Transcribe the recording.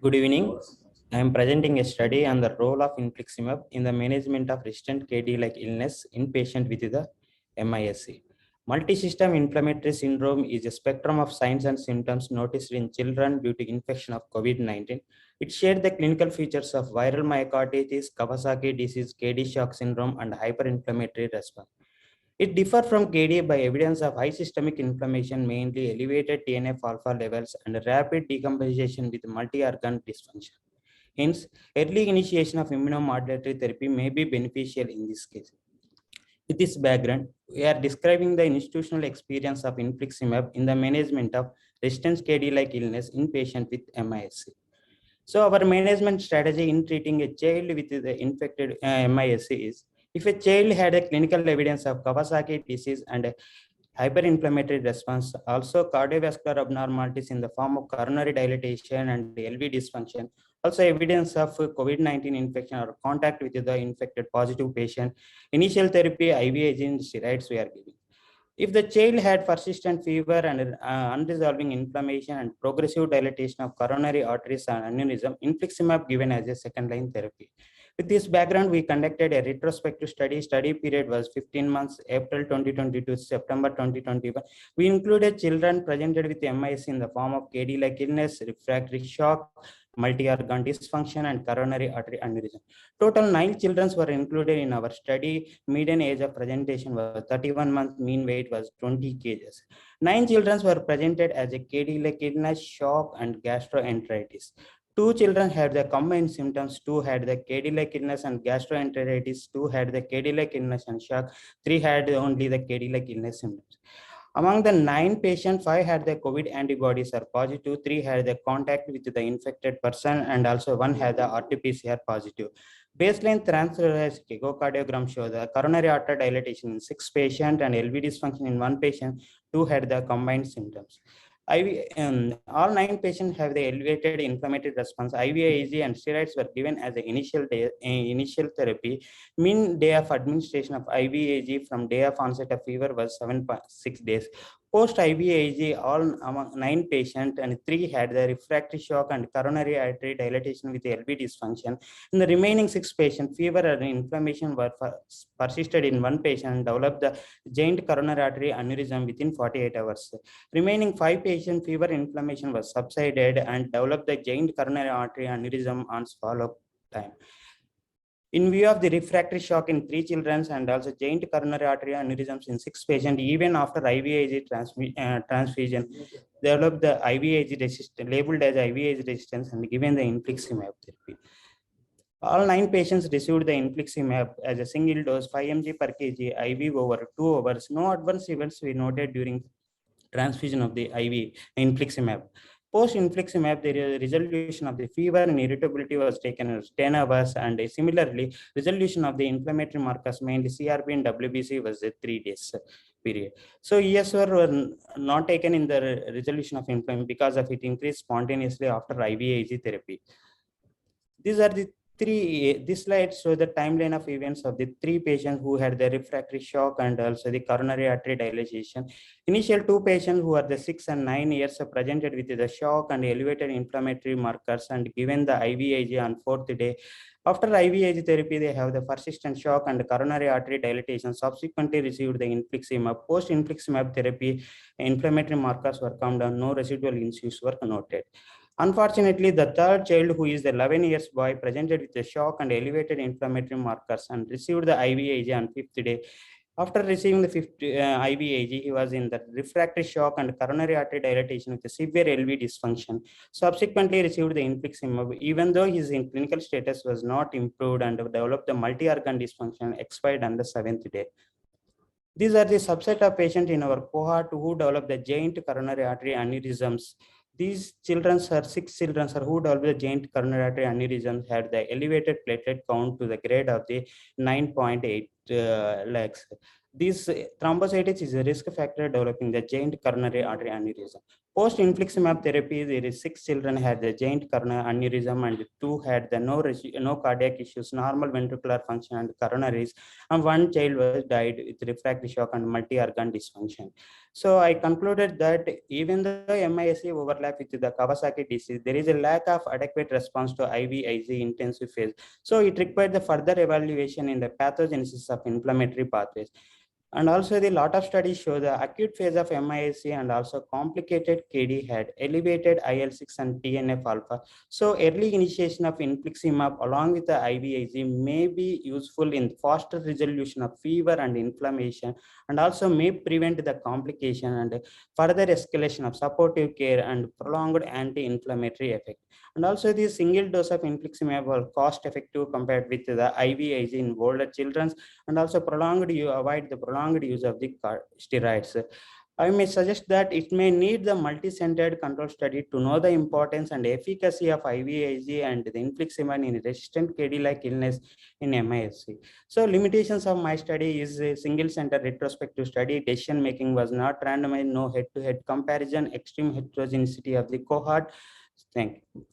Good evening. I am presenting a study on the role of infliximab in the management of resistant KD-like illness in patients with the MISC. Multisystem inflammatory syndrome is a spectrum of signs and symptoms noticed in children due to infection of COVID-19. It shared the clinical features of viral myocarditis, Kawasaki disease, KD shock syndrome, and hyperinflammatory response. It differs from KD by evidence of high systemic inflammation, mainly elevated TNF-alpha levels and rapid decomposition with multi-organ dysfunction. Hence, early initiation of immunomodulatory therapy may be beneficial in this case. With this background, we are describing the institutional experience of infliximab in the management of resistant KD-like illness in patients with MISC. So our management strategy in treating a child with the infected MISC is, if a child had a clinical evidence of Kawasaki disease and a hyperinflammatory response, also cardiovascular abnormalities in the form of coronary dilatation and LV dysfunction, also evidence of COVID-19 infection or contact with the infected positive patient, initial therapy, IV agent steroids we are giving. If the child had persistent fever and unresolving inflammation and progressive dilatation of coronary arteries and aneurysm, infliximab given as a second-line therapy. With this background, we conducted a retrospective study. Study period was 15 months, April 2022 to September 2021. We included children presented with MIS in the form of KD-like illness, refractory shock, multi-organ dysfunction, and coronary artery aneurysm. Total 9 children were included in our study. Median age of presentation was 31 months. Mean weight was 20 kgs. 9 children were presented as a KD-like illness, shock, and gastroenteritis. 2 children had the combined symptoms. 2 had the KD-like illness and gastroenteritis. 2 had the KD-like illness and shock. 3 had only the KD-like illness symptoms. Among the 9 patients, 5 had the COVID antibodies are positive, 3 had the contact with the infected person, and also 1 had the RT-PCR positive. Baseline transthoracic echocardiogram show the coronary artery dilatation in 6 patients and LV dysfunction in 1 patient. 2 had the combined symptoms. All 9 patients have the elevated inflammatory response. IVIG and steroids were given as the initial therapy. Mean day of administration of IVIG from day of onset of fever was 7.6 days. Post IVIG, all among 9 patients and 3 had the refractory shock and coronary artery dilatation with LV dysfunction. In the remaining 6 patients, fever and inflammation were persisted in 1 patient and developed the giant coronary artery aneurysm within 48 hours. Remaining 5 patients, fever inflammation was subsided and developed the giant coronary artery aneurysm on follow-up time. In view of the refractory shock in 3 children and also giant coronary artery aneurysms in 6 patients, even after IVIG transfusion, developed the IVIG resistance, labeled as IVIG resistance and given the infliximab therapy. All 9 patients received the infliximab as a single dose, 5 mg per kg, IV over 2 hours. No adverse events were noted during transfusion of the IV infliximab. Post infliximab, the resolution of the fever and irritability was taken as 10 hours, and similarly, resolution of the inflammatory markers, mainly CRP and WBC, was a 3 days period. So ESR were not taken in the resolution of inflammation because of it increased spontaneously after IVIG therapy. These are the this slide shows the timeline of events of the 3 patients who had the refractory shock and also the coronary artery dilatation. Initial 2 patients who are the 6 and 9 years presented with the shock and elevated inflammatory markers and given the IVIG on 4th day. After IVIG therapy, they have the persistent shock and coronary artery dilatation. Subsequently received the infliximab. Post infliximab therapy, inflammatory markers were calmed down. No residual issues were noted. Unfortunately, the 3rd child, who is the 11 years boy, presented with a shock and elevated inflammatory markers and received the IVIG on 5th day. After receiving the 5th IVIG, he was in the refractory shock and coronary artery dilatation with a severe LV dysfunction. Subsequently received the infliximab, even though his clinical status was not improved and developed the multi-organ dysfunction, expired on the 7th day. These are the subset of patients in our cohort who developed the giant coronary artery aneurysms. These children are 6 children who developed the giant coronary artery aneurysms had the elevated platelet count to the grade of the 9.8 lakhs. This thrombocytitis is a risk factor developing the giant coronary artery aneurysm. Post infliximab therapy, there is 6 children had the giant coronary aneurysm and 2 had the no cardiac issues, normal ventricular function and coronaries, and 1 child was died with refractory shock and multi-organ dysfunction. So I concluded that even though MISC overlap with the Kawasaki disease, there is a lack of adequate response to IVIG intensive phase. So it required the further evaluation in the pathogenesis of inflammatory pathways. And also the lot of studies show the acute phase of MISC and also complicated KD had elevated IL-6 and TNF alpha. So early initiation of infliximab along with the IVIG may be useful in faster resolution of fever and inflammation, and also may prevent the complication and further escalation of supportive care and prolonged anti-inflammatory effect. And also the single dose of infliximab were cost effective compared with the IVIG in older children, and also avoid the prolonged use of the steroids. I may suggest that it may need the multi-centered control study to know the importance and efficacy of IVIG and the infliximab in resistant KD-like illness in MISC. So limitations of my study is a single-center retrospective study. Decision making was not randomized, no head-to-head comparison, extreme heterogeneity of the cohort. Thank you.